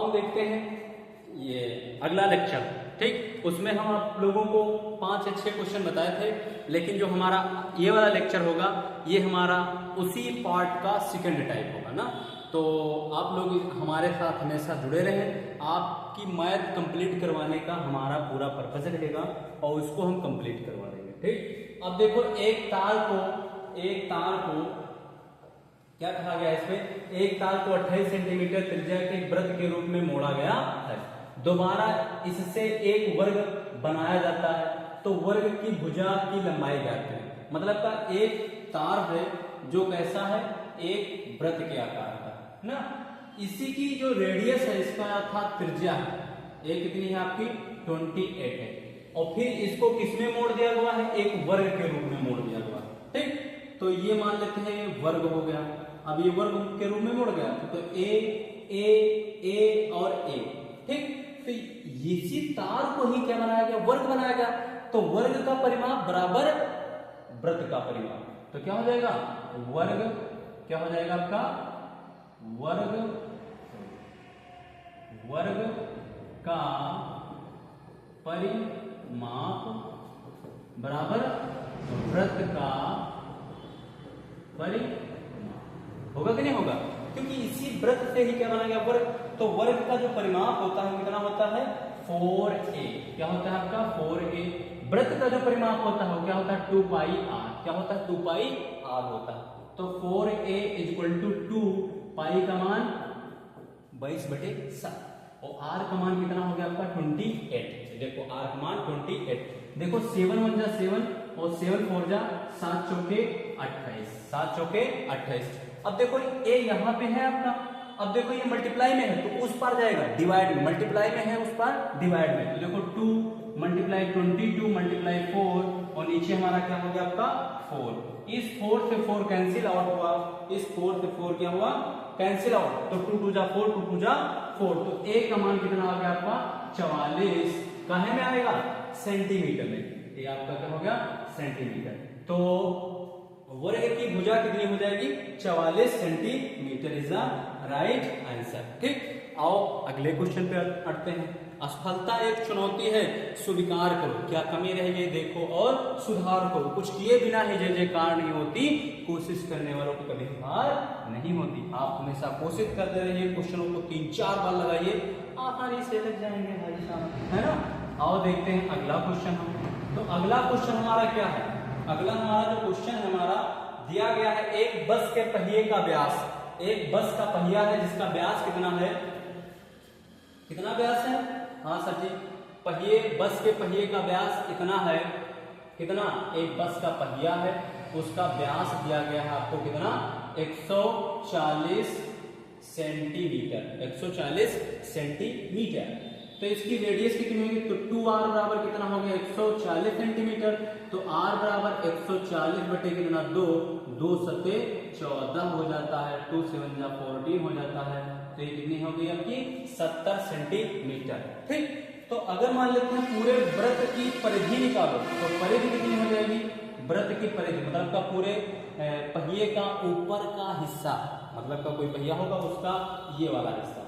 हम देखते हैं ये अगला लेक्चर, ठीक। उसमें हम आप लोगों को 5 या 6 क्वेश्चन बताए थे, लेकिन जो हमारा ये वाला लेक्चर होगा ये हमारा उसी पार्ट का सेकंड टाइप होगा ना। तो आप लोग हमारे साथ हमेशा जुड़े रहें, आपकी मैथ कंप्लीट करवाने का हमारा पूरा पर्पज रहेगा और उसको हम कंप्लीट करवा देंगे, ठीक। अब देखो एक तार को क्या कहा गया इसमें, एक तार को 28 सेंटीमीटर त्रिज्या के वृत्त के रूप में मोड़ा गया है। दोबारा इससे एक वर्ग बनाया जाता है, तो वर्ग की भुजा की लंबाई ज्ञात करें। मतलब का एक तार है जो कैसा है, एक वृत्त के आकार का ना। इसी की जो रेडियस है, इसका अर्थात त्रिज्या है, एक कितनी है आपकी 28 है। और फिर इसको किसमें मोड़ दिया हुआ है, एक वर्ग के रूप में मोड़ दिया हुआ है, ठीक। तो ये मान लेते हैं ये वर्ग हो गया। अब ये वर्ग के रूप में मुड़ गया तो ए और ए, ठीक। तो इसी तार को ही क्या बनाया गया, वर्ग बनाया गया। तो वर्ग का परिमाप बराबर वृत्त का परिमाप, तो क्या हो जाएगा वर्ग, क्या हो जाएगा आपका वर्ग का परिमाप बराबर वृत्त का परिमाप। होगा कि नहीं होगा, क्योंकि इसी वृत्त से ही क्या बना गया वर्ग। तो वर्ग का जो परिमाप होता है कितना होता है 4a, क्या होता है आपका 4a। वृत्त का जो परिमाप होता है वो क्या होता है 2πr, क्या होता है 2πr होता है। तो 4a = 2, पाई का मान 22/7 और r का मान कितना हो गया आपका 28। देखो r का मान 28। देखो 7 1 जा 7 और 7 4 जा 7 चौके 28, 7 चौके 28। अब देखो ए यहाँ पे है अपना, अब देखो ये मल्टीप्लाई में है तो उस पार जाएगा डिवाइड में, मल्टीप्लाई में है उस पार डिवाइड में। तो देखो 2 × 22 × 4 और नीचे हमारा क्या हो गया आपका 4। इस 4 से 4 कैंसिल आउट हुआ, इस 4 से 4 क्या हुआ कैंसिल आउट। तो 2 2 जा 4, 2 2 जा 4। तो ए का मान कितना आ गया आपका 44, काहे में आएगा सेंटीमीटर में। ये आपका क्या हो गया सेंटीमीटर। तो वर्ग की भुजा कितनी हो जाएगी 44 centimetre is the right answer, ठीक। आओ अगले क्वेश्चन पे अड़ते हैं। असफलता एक चुनौती है, स्वीकार करो, क्या कमी रह गई देखो और सुधार करो। कुछ किए बिना ही जय जयकार नहीं होती, कोशिश करने वालों को कभी हार नहीं होती। आप हमेशा कोशिश करते रहिए, क्वेश्चनों को 3-4 बार लगाइए, आसानी से लग जाएंगे भाई साहब, है ना। आओ देखते हैं अगला क्वेश्चन हम। तो अगला क्वेश्चन हमारा क्या है, अगला हमारा जो क्वेश्चन हमारा दिया गया है, एक बस के पहिए का व्यास, एक बस का पहिया है जिसका व्यास कितना है, कितना व्यास है, हाँ सर जी, पहिए बस के पहिए का व्यास कितना है, कितना, एक बस का पहिया है उसका व्यास दिया गया है आपको कितना 140 सेंटीमीटर, 140 सेंटीमीटर। तो इसकी रेडियस कितनी होगी, तो 2r बराबर कितना हो गया 140 सेंटीमीटर। तो r बराबर 140 बटे कितना 2, 2 सते 14 हो जाता है, 2 7 जा 14 हो जाता है। तो ये कितनी हो गई आपकी 70 सेंटीमीटर, ठीक। तो अगर मान लेते हैं पूरे वृत्त की परिधि निकालो, तो परिधि कितनी हो जाएगी, वृत्त की परिधि मतलब का पूरे पहिए का ऊपर का हिस्सा, मतलब का कोई पहिया होगा उसका ये वाला हिस्सा,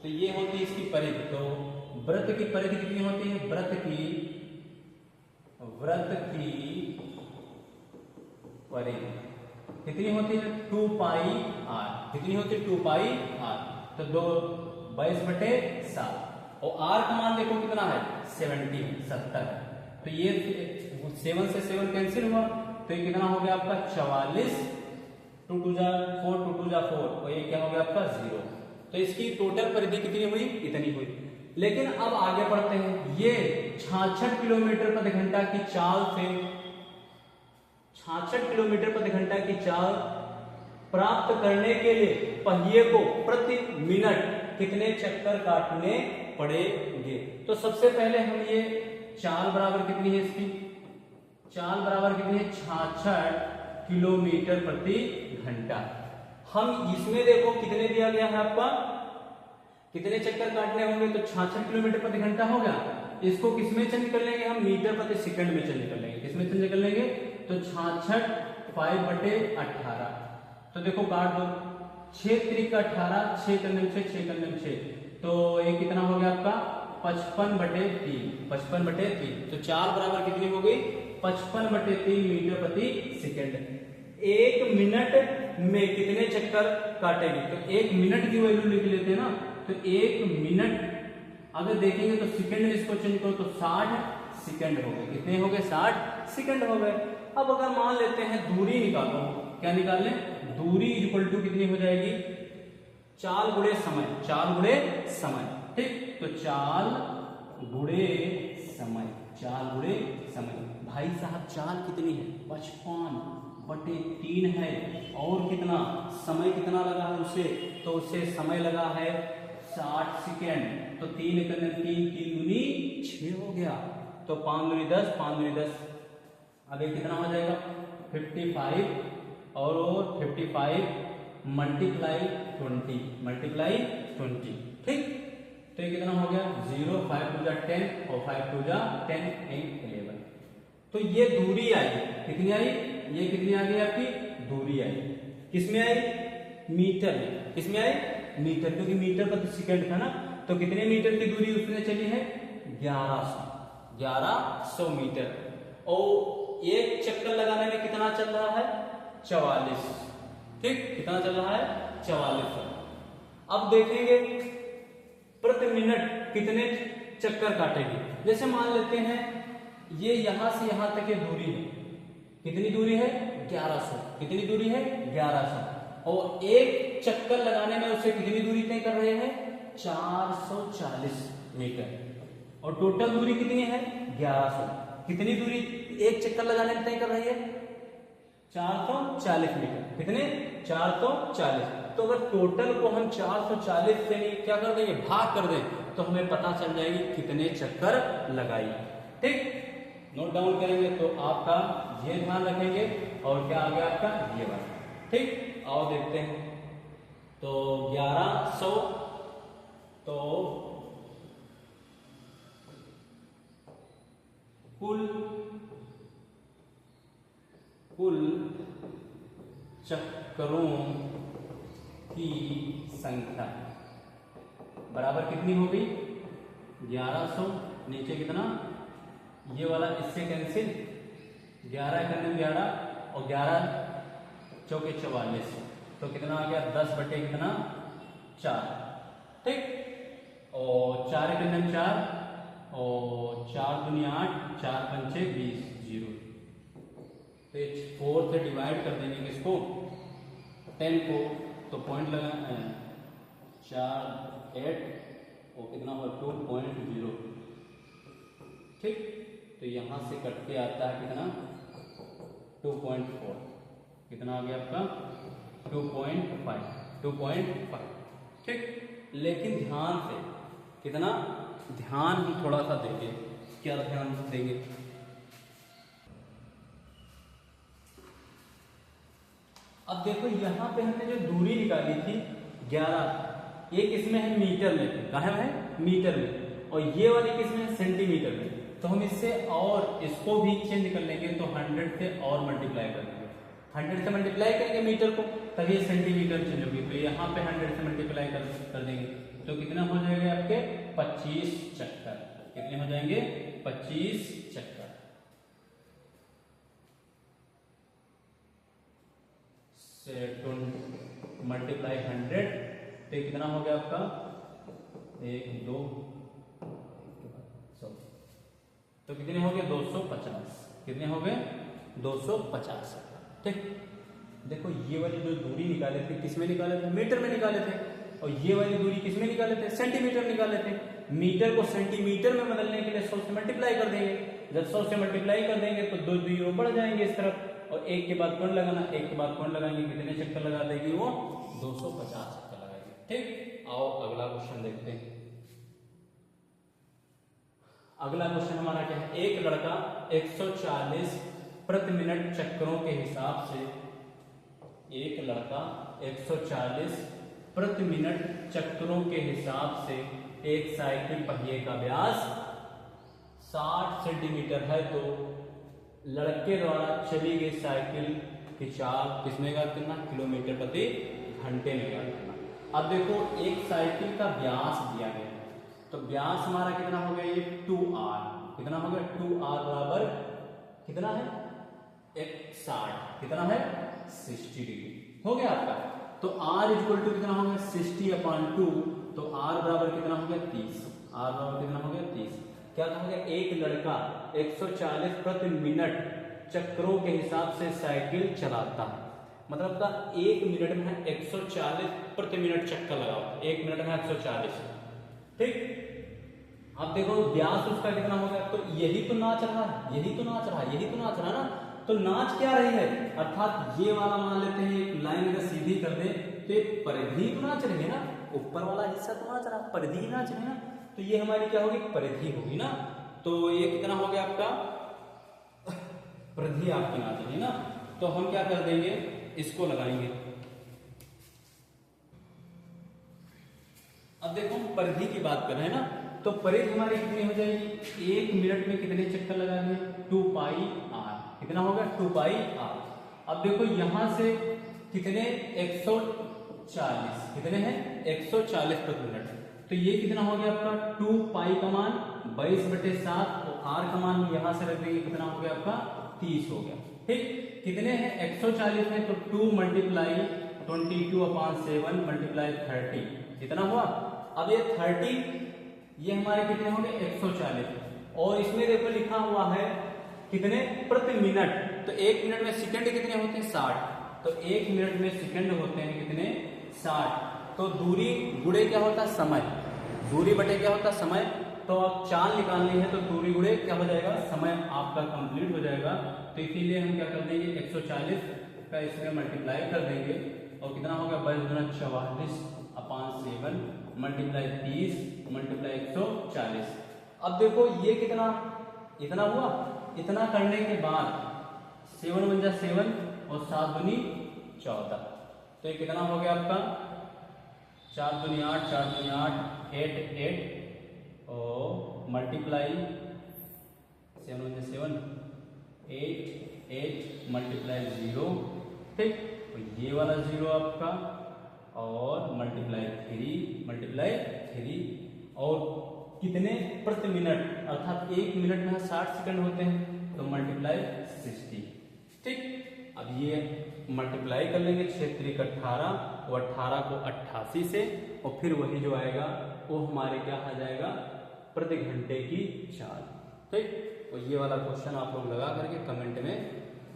तो ये होती है इसकी परिधि। तो वृत्त की परिधि कितनी होती है, वृत्त की परिधि कितनी होती है 2πr, कितनी होती है 2πr। तो 22/7 और r का मान देखो कितना है 70 है। तो ये 7 से 7 कैंसिल हुआ, तो ये कितना हो गया आपका 44, 2 2 जा 4, 2 2 जा 4 और ये क्या हो गया आपका 0। तो इसकी टोटल परिधि कितनी हुई, इतनी हुई। लेकिन अब आगे बढ़ते हैं, ये 66 किलोमीटर प्रति घंटा की चाल से 66 किलोमीटर प्रति घंटा की चाल प्राप्त करने के लिए पहिए को प्रति मिनट कितने चक्कर काटने पड़ेंगे। तो सबसे पहले हम ये चाल बराबर कितनी है, इसकी चाल बराबर कितनी है 66 किलोमीटर प्रति घंटा। हम इसमें देखो कितने दिया गया है आपका, कितने चक्कर काटने होंगे, तो 66 किलोमीटर प्रति घंटा हो गया। इसको किसमें चेंज कर लेंगे हम, मीटर प्रति सेकंड में चेंज कर लेंगे। किसमें चेंज कर लेंगे, तो 66 5/18। तो देखो काट दो, 6 3 का 18, 6 6 6 6। तो ये कितना हो गया आपका 55/3, 55/3। तो चाल बराबर कितनी हो गई 55/3 मीटर प्रति सेकेंड। एक मिनट में कितने चक्कर काटेगी, तो एक मिनट की वैल्यू लिख लेते हैं ना, तो एक मिनट अगर देखेंगे तो सेकंड में इसको चेंज करो तो 60 सेकंड हो गए। कितने हो गए 60 सेकंड हो गए। अब अगर मान लेते हैं दूरी निकालो, क्या निकाल लें, दूरी इक्वल टू कितनी हो जाएगी, चाल गुणे समय, चाल गुणे समय। ठीक, तो चाल गुणे समय, चाल गुणे समय। भाई साहब चाल कितनी है 55/3 है, और कितना समय कितना लगा है उसे, तो उसे समय लगा है 60 सेकेंड। तो 3 × 3 3 दूनी 6 हो गया, तो 5 दूनी 10, 5 दूनी 10। अब ये कितना हो जाएगा 55 और 55 मल्टीप्लाई 20। ठीक, तो ये कितना हो गया 0, 5 × 2 = 10 और 5 × 2 = 10, 11। तो ये दूरी आई, कितनी आई, ये कितनी आ गई आपकी दूरी आई, किसमें आई मीटर में, किसमें आई मीटर, क्योंकि मीटर प्रति सेकंड था ना। तो कितने मीटर की दूरी उसने चली है 1100 मीटर। और एक चक्कर लगाने में कितना चल रहा है 44। ठीक, कितना चल रहा है 44। अब देखेंगे प्रति मिनट कितने चक्कर काटेगी। जैसे मान लेते हैं ये यहां से यहां तक की दूरी है, कितनी दूरी है 1100, कितनी दूरी है 1100, और एक चक्कर लगाने में उसे कितनी दूरी तय कर रहे हैं 440 मीटर, और टोटल दूरी कितनी है 1100। कितनी दूरी एक चक्कर लगाने में तय कर रही है 440 मीटर, कितने 440। तो अगर टोटल को हम 440 से क्या कर देंगे भाग कर दें, तो हमें पता चल जाएगी कितने चक्कर लगाई। ठीक, नोट डाउन करेंगे तो आपका ये ध्यान रखेंगे, और क्या आ गया आपका ये वाला। ठीक, आओ देखते हैं। तो 1100, तो कुल चक्करों की संख्या बराबर कितनी हो गई 1100, नीचे कितना ये वाला इससे कैंसिल, 11 करने 11 और 11 चौके 44, तो कितना आ गया 10 बटे कितना 4। ठीक, और 4 करने 4 और 4 दूनी 8, 4 पंचे 20, 0। तो 4 से डिवाइड कर देंगे इसको 10 को, तो पॉइंट लगा 4 8 और कितना हुआ 2.0। ठीक, तो यहां से कट के आता है कितना 2.4, कितना आ गया आपका 2.5। ठीक, लेकिन ध्यान से कितना ध्यान हम थोड़ा सा देंगे, क्या ध्यान देंगे, अब देखो यहां पे हमने जो दूरी निकाली थी 11, ये किसमें है मीटर में, कहाँ है मीटर में, और ये वाली किसमें है सेंटीमीटर में। तो हम इससे और इसको भी चेंज कर लेंगे, तो 100 से और मल्टीप्लाई कर देंगे, 100 से मल्टीप्लाई करेंगे मीटर को, तभी सेंटीमीटर चेंज होगी। तो यहाँ पे 100 से मल्टीप्लाई कर देंगे, तो कितना हो जाएगा आपके 25 चक्कर, कितने हो जाएंगे 25 चक्कर। मल्टीप्लाई 100, तो कितना हो गया आपका 1 2 100, तो कितने हो गए 250, कितने हो गए 250। ठीक, देखो ये वाली जो दूरी निकाले थे किसमें निकाले थे मीटर में निकाले थे, और ये वाली दूरी किसमें निकाले थे सेंटीमीटर निकाले थे। मीटर को सेंटीमीटर में बदलने के लिए 100 से मल्टीप्लाई कर देंगे, जब 100 से मल्टीप्लाई कर देंगे तो 2 जीरो बढ़ जाएंगे इस तरफ, और एक के बाद पॉइंट लगाना, एक के बाद पॉइंट लगाएंगे, कितने चक्कर लगा देगी वो 250 चक्कर लगाएगी। ठीक, आओ अगला क्वेश्चन देखते हैं। अगला क्वेश्चन हमारा क्या है, एक लड़का 140 प्रति मिनट चक्करों के हिसाब से, एक लड़का 140 प्रति मिनट चक्करों के हिसाब से एक साइकिल पहिए का व्यास 60 सेंटीमीटर है, तो लड़के द्वारा चली गई साइकिल की चाल किसमें ज्ञात करना, किलोमीटर प्रति घंटे में ज्ञात करना। अब देखो एक साइकिल का व्यास दिया गया है, तो व्यास हमारा कितना हो गया, ये 2r, कितना हो गया 2r बराबर कितना है 60, कितना है 60 डिग्री हो गया आपका। तो r इक्वल टू कितना हो गया 60/2, तो r बराबर कितना हो गया 30, r बराबर कितना हो गया 30। क्या कहा गया, एक लड़का 140 प्रति मिनट चक्रों के हिसाब से साइकिल चलाता है, मतलब का 1 मिनट में 140 प्रति मिनट चक्कर लगा होता है, 1 मिनट में 140, ठीक। अब देखो व्यास उसका कितना हो गया, तो यही तो नाच रहा है, यही तो नाच रहा है, यही तो नाच रहा है ना, तो नाच क्या रही है, अर्थात ये वाला मान लेते हैं एक लाइन अगर सीधी कर दे तो ये परिधि तो नाच रही है ना, ऊपर वाला हिस्सा तो नाच रहा, परिधि नाच रही है ना, तो ये हमारी क्या होगी, परिधि होगी ना। तो ये कितना हो गया आपका, परिधि आपकी नाच रही है ना। तो हम क्या कर देंगे, इसको लगाएंगे। अब देखो हम परिधि की बात कर रहे हैं ना, तो परिधि हमारी कितनी हो जाएगी, 1 मिनट में कितने चक्कर लगाएंगे, 2πr, कितना होगा 2πr। अब देखो यहां से कितने 140, कितने हैं 140 प्रति मिनट, तो ये कितना हो गया आपका 2π का मान 22/7, और r का मान यहां से रख देंगे, कितना हो गया आपका 30 हो गया, ठीक। कितने हैं 140 है, तो 2 × 22/7 × 30, कितना हुआ। अब ये 30 ये हमारे कितने होंगे 140, और इसमें देखो लिखा हुआ है कितने प्रति मिनट, तो 1 मिनट में सेकंड कितने होते हैं 60, तो 1 मिनट में सेकंड होते हैं कितने 60, तो दूरी गुणे क्या होता है समय, दूरी बटे क्या होता है समय, तो अब चाल निकालनी है तो दूरी गुणे क्या हो जाएगा, समय आपका कंप्लीट हो जाएगा। तो इसीलिए हम क्या कर देंगे 140 का इसमें मल्टीप्लाई कर देंगे, और कितना होगा 22×44/7 मल्टीप्लाई 30 मल्टीप्लाई 140। अब देखो ये कितना, इतना हुआ, इतना करने के बाद 7 × 7 और 7 दूनी 14, तो ये कितना हो गया आपका 4 दूनी 8, 4 दूनी 8, 8 और मल्टीप्लाई 7 × 7 8 मल्टीप्लाई 0, ठीक, तो ये वाला 0 आपका, और मल्टीप्लाई 3 और कितने प्रति मिनट, अर्थात 1 मिनट में 60 सेकंड होते हैं, तो मल्टीप्लाई 60, ठीक। अब ये मल्टीप्लाई कर लेंगे 6 × 18, और 18 को 88 से, और फिर वही जो आएगा वो हमारे क्या आ जाएगा प्रति घंटे की चाल, ठीक। तो ये वाला क्वेश्चन आप लोग लगा करके कमेंट में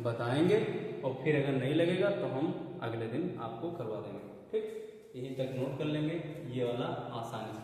बताएंगे, और फिर अगर नहीं लगेगा तो हम अगले दिन आपको करवा देंगे, ठीक। यहीं तक नोट कर लेंगे ये वाला आसानी से।